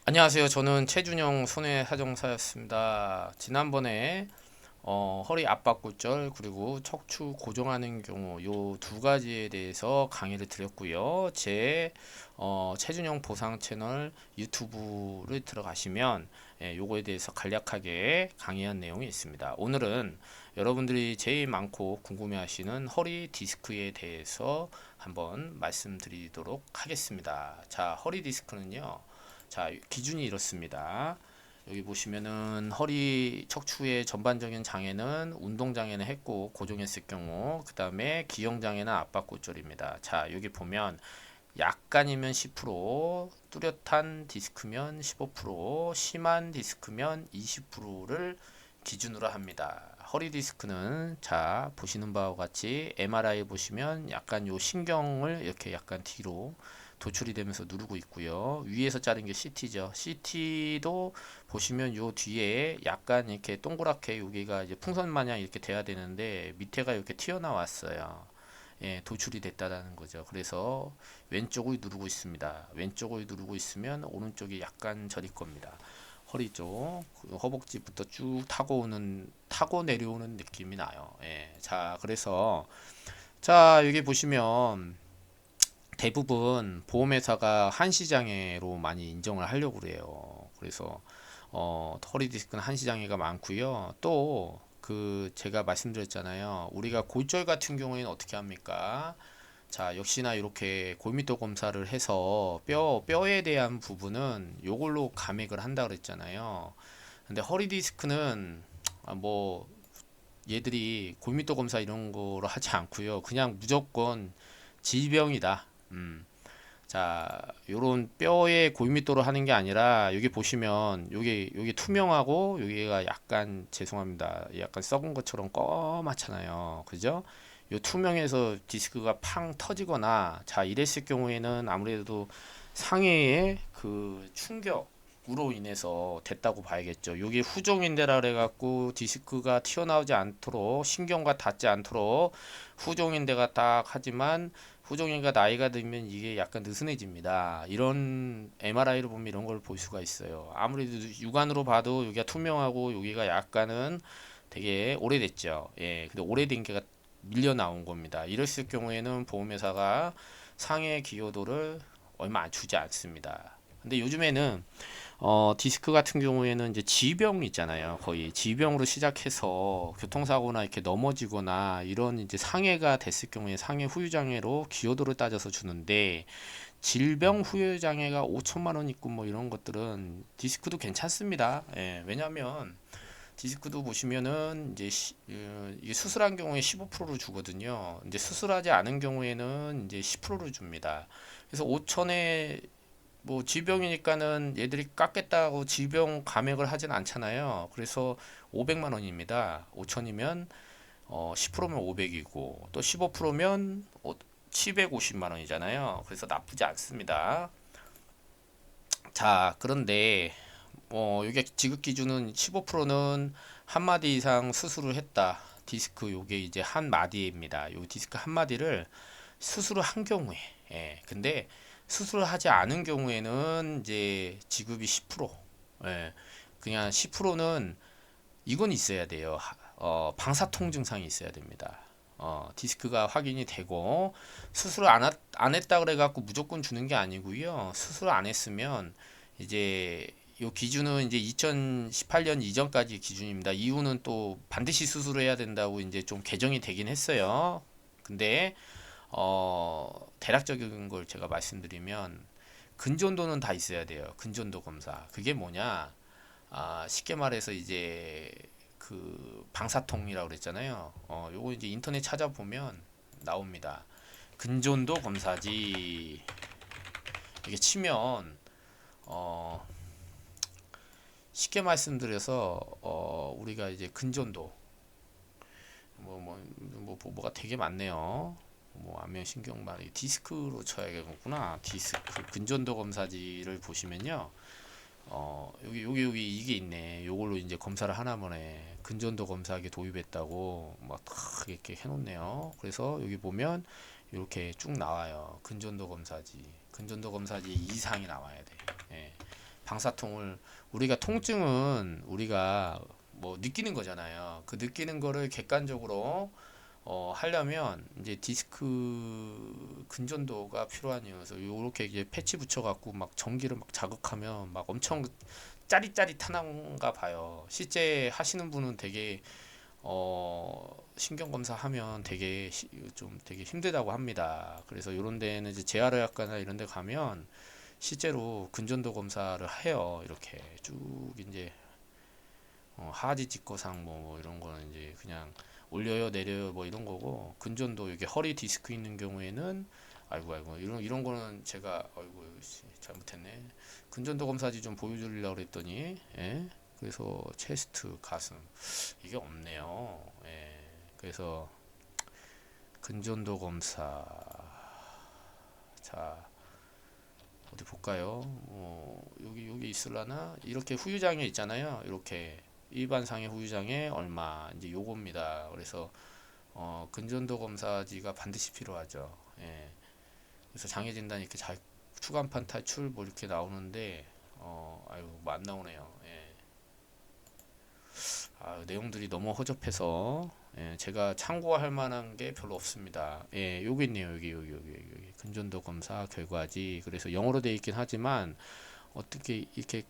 안녕하세요. 저는 최준영 손해사정사였습니다. 지난번에 허리 압박골절 그리고 척추 고정하는 경우 요 두 가지에 대해서 강의를 드렸고요. 제 최준영 보상 채널 유튜브를 들어가시면 요거에 대해서 간략하게 강의한 내용이 있습니다. 오늘은 여러분들이 제일 많고 궁금해하시는 허리 디스크에 대해서 한번 말씀드리도록 하겠습니다. 자, 허리 디스크는요. 자, 기준이 이렇습니다. 여기 보시면은 허리 척추의 전반적인 장애는 운동 장애는 했고 고정했을 경우, 그 다음에 기형 장애는 압박골절입니다. 자, 여기 보면 약간이면 10%, 뚜렷한 디스크면 15%, 심한 디스크면 20%를 기준으로 합니다. 허리 디스크는 자 보시는 바와 같이 MRI 보시면 약간 요 신경을 이렇게 약간 뒤로 도출이 되면서 누르고 있고요. 위에서 자른 게 CT죠. CT도 보시면 요 뒤에 약간 이렇게 동그랗게 여기가 이제 풍선 마냥 이렇게 돼야 되는데 밑에가 이렇게 튀어나왔어요. 예, 도출이 됐다라는 거죠. 그래서 왼쪽을 누르고 있습니다. 왼쪽을 누르고 있으면 오른쪽이 약간 저릴 겁니다. 허리 쪽, 허벅지부터 쭉 타고 내려오는 느낌이 나요. 예, 자, 그래서 자 여기 보시면 대부분 보험회사가 한시장애로 많이 인정을 하려고 그래요. 그래서 허리 디스크는 한시장애가 많고요. 또 그 제가 말씀드렸잖아요. 우리가 골절 같은 경우에는 어떻게 합니까? 자, 역시나 이렇게 골밀도 검사를 해서 뼈에 대한 부분은 요걸로 감액을 한다 그랬잖아요. 근데 허리 디스크는 뭐 얘들이 골밀도 검사 이런 거로 하지 않고요. 그냥 무조건 질병이다. 자, 요런 뼈의 골밀도로 하는 게 아니라 여기 보시면 여기 투명하고 여기가 약간 죄송합니다. 약간 썩은 것처럼 검맣잖아요. 그죠? 요 투명해서 디스크가 팡 터지거나 자 이랬을 경우에는 아무래도 상해의 그 충격으로 인해서 됐다고 봐야겠죠. 요게 후종인대라 그래갖고 디스크가 튀어나오지 않도록 신경과 닿지 않도록 후종인대가 딱 하지만 후종인가 나이가 들면 이게 약간 느슨해집니다. 이런 MRI로 보면 이런 걸 볼 수가 있어요. 아무래도 육안으로 봐도 여기가 투명하고 여기가 약간은 되게 오래됐죠. 예, 근데 오래된 게 밀려 나온 겁니다. 이랬을 경우에는 보험회사가 상해 기여도를 얼마 안 주지 않습니다. 근데 요즘에는 디스크 같은 경우에는 이제 지병 있잖아요. 거의 지병으로 시작해서 교통사고나 이렇게 넘어지거나 이런 이제 상해가 됐을 경우에 상해 후유장애로 기여도를 따져서 주는데 질병 후유장애가 5천만 원 있고 뭐 이런 것들은 디스크도 괜찮습니다. 예, 왜냐하면 디스크도 보시면은 이제 이게 수술한 경우에 15%를 주거든요. 이제 수술하지 않은 경우에는 이제 10%를 줍니다. 그래서 5천에 뭐 질병이니까는 얘들이 깎겠다고 질병 감액을 하진 않잖아요. 그래서 500만 원입니다. 5천이면 10%면 500이고 또 15%면 750만 원이잖아요. 그래서 나쁘지 않습니다. 자, 그런데 여기 지급 기준은 15%는 한 마디 이상 수술을 했다. 디스크 요게 이제 한 마디입니다. 요 디스크 한 마디를 수술을 한 경우에 근데 수술을 하지 않은 경우에는 이제 지급이 10%. 그냥 10%는 이건 있어야 돼요. 방사통 증상이 있어야 됩니다. 디스크가 확인이 되고 수술을 안 했다 그래 갖고 무조건 주는 게 아니고요. 수술 안 했으면 이제 요 기준은 이제 2018년 이전까지 기준입니다. 이후는 또 반드시 수술을 해야 된다고 이제 좀 개정이 되긴 했어요. 근데 대략적인 걸 제가 말씀드리면 근전도는 다 있어야 돼요. 근전도 검사. 그게 뭐냐? 쉽게 말해서 이제 그 방사통이라고 그랬잖아요. 요거 이제 인터넷 찾아보면 나옵니다. 근전도 검사지. 이게 치면 어, 쉽게 말씀드려서 우리가 이제 근전도 뭐가 되게 많네요. 뭐 안면신경말 디스크로 쳐야겠구나. 디스크 근전도 검사지를 보시면요. 여기 이게 있네. 요걸로 이제 검사를 하나 보네. 근전도 검사기 도입했다고 막 이렇게 해놓네요. 그래서 여기 보면 이렇게 쭉 나와요. 근전도 검사지 이상이 나와야 돼. 예. 방사통을 우리가 통증은 우리가 뭐 느끼는 거잖아요. 그 느끼는 거를 객관적으로 하려면 이제 디스크 근전도가 필요하네요. 그래서 요렇게 이제 패치 붙여갖고 막 전기를 막 자극하면 막 엄청 짜릿짜릿하는가 봐요. 실제 하시는 분은 되게 신경 검사하면 되게 좀 되게 힘들다고 합니다. 그래서 요런 데는 이제 재활의학과나 이런 데 가면 실제로 근전도 검사를 해요. 이렇게 쭉 이제 하지 직거상 뭐 이런 거는 이제 그냥 올려요 내려요 뭐 이런 거고, 근전도 이게 허리 디스크 있는 경우에는 아이고 이런 거는 제가 아이고 잘못했네. 근전도 검사지 좀 보여주려고 그랬더니 예? 그래서 체스트 가슴 이게 없네요. 예. 그래서 근전도 검사, 자 어디 볼까요? 여기 있을라나? 이렇게 후유장애 있잖아요. 이렇게 일반상해 후유장애 얼마 이제 요겁니다. 그래서 근전도 검사지가 반드시 필요하죠. 예. 그래서 장애 진단 이렇게 추간판 탈출 뭐 이렇게 나오는데 아유 뭐 안 나오네요. 예. 내용들이 너무 허접해서 예, 제가 참고할 만한 게 별로 없습니다. 예, 여기 있네요. 여기 근전도 검사 결과지. 그래서 영어로 되어 있긴 하지만 어떻게 이렇게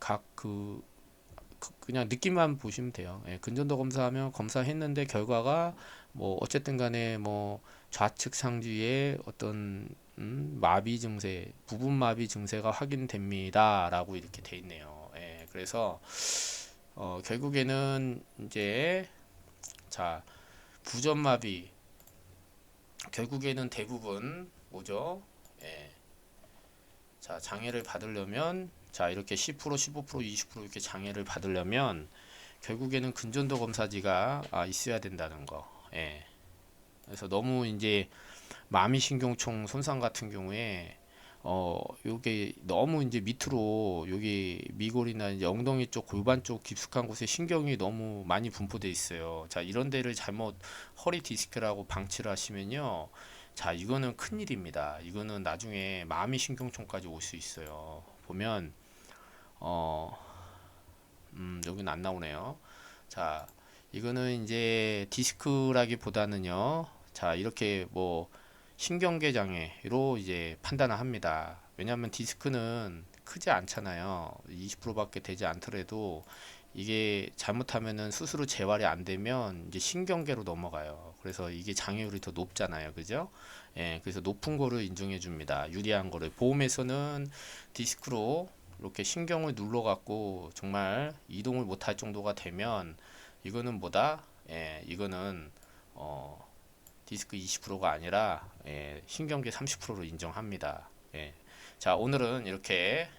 그냥 느낌만 보시면 돼요. 예, 근전도 검사하면 검사했는데 결과가 뭐 어쨌든 간에 뭐 좌측 상주에 어떤 마비 증세, 부분 마비 증세가 확인됩니다라고 이렇게 돼 있네요. 예, 그래서 결국에는 이제 자 부전마비 결국에는 대부분 뭐죠? 예. 자 장애를 받으려면 자 이렇게 10% 15% 20% 이렇게 장애를 받으려면 결국에는 근전도 검사지가 있어야 된다는 거. 예. 그래서 너무 이제 마미신경총 손상 같은 경우에 요게 너무 이제 밑으로 여기 미골이나 이제 엉덩이 쪽 골반 쪽 깊숙한 곳에 신경이 너무 많이 분포돼 있어요. 자, 이런 데를 잘못 허리 디스크라고 방치를 하시면요. 자, 이거는 큰일입니다. 이거는 나중에 마미신경총까지 올 수 있어요. 보면 어, 여기는 안 나오네요. 자, 이거는 이제 디스크라기보다는요. 자, 이렇게 뭐 신경계 장애로 이제 판단을 합니다. 왜냐하면 디스크는 크지 않잖아요. 20%밖에 되지 않더라도 이게 잘못하면은 스스로 재활이 안 되면 이제 신경계로 넘어가요. 그래서 이게 장애율이 더 높잖아요. 그죠? 예, 그래서 높은 거를 인정해 줍니다. 유리한 거를. 보험에서는 디스크로 이렇게 신경을 눌러 갖고 정말 이동을 못할 정도가 되면 이거는 뭐다? 예, 이거는 디스크 20%가 아니라 신경계 30%로 인정합니다. 예. 자, 오늘은 이렇게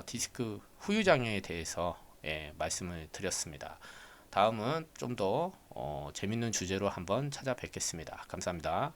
디스크 후유 장애에 대해서 말씀을 드렸습니다. 다음은 좀 더 재밌는 주제로 한번 찾아뵙겠습니다. 감사합니다.